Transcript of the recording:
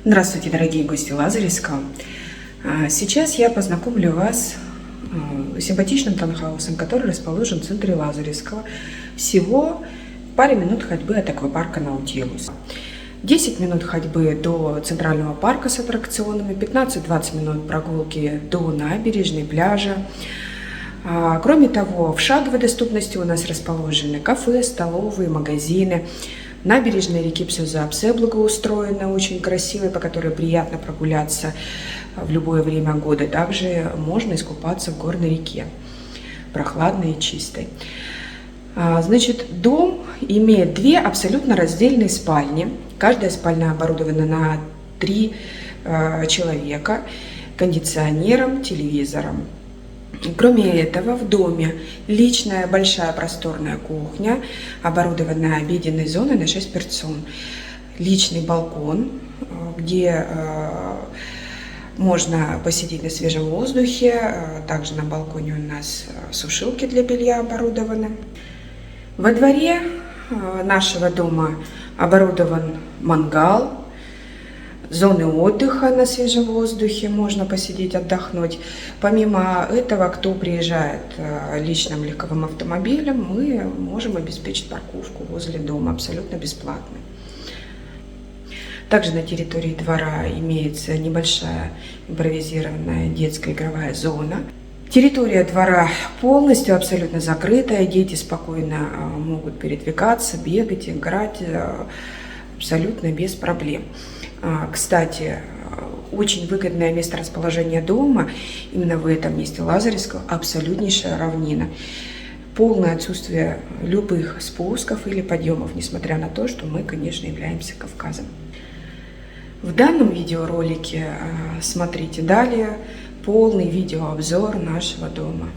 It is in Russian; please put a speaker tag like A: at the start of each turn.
A: Здравствуйте, дорогие гости Лазаревского. Сейчас я познакомлю вас с симпатичным таунхаусом, который расположен в центре Лазаревского, всего в паре минут ходьбы от аквапарка Наутилус. 10 минут ходьбы до центрального парка с аттракционами, 15-20 минут прогулки до набережной, пляжа. Кроме того, в шаговой доступности у нас расположены кафе, столовые, магазины. Набережная реки Псюзапсе благоустроена, очень красивая, по которой приятно прогуляться в любое время года. Также можно искупаться в горной реке, прохладной и чистой. Значит, дом имеет две абсолютно раздельные спальни. Каждая спальня оборудована на 3 человека, кондиционером, телевизором. Кроме этого, в доме личная большая просторная кухня, оборудованная обеденной зоной на 6 персон. Личный балкон, где можно посидеть на свежем воздухе. Также на балконе у нас сушилки для белья оборудованы. Во дворе нашего дома оборудован мангал. Зоны отдыха на свежем воздухе, можно посидеть, отдохнуть. Помимо этого, кто приезжает личным легковым автомобилем, мы можем обеспечить парковку возле дома абсолютно бесплатно. Также на территории двора имеется небольшая импровизированная детская игровая зона. Территория двора полностью абсолютно закрытая, дети спокойно могут передвигаться, бегать, играть абсолютно без проблем. Кстати, очень выгодное место расположения дома, именно в этом месте Лазаревского, абсолютнейшая равнина. Полное отсутствие любых спусков или подъемов, несмотря на то, что мы, конечно, являемся Кавказом. В данном видеоролике смотрите далее полный видеообзор нашего дома.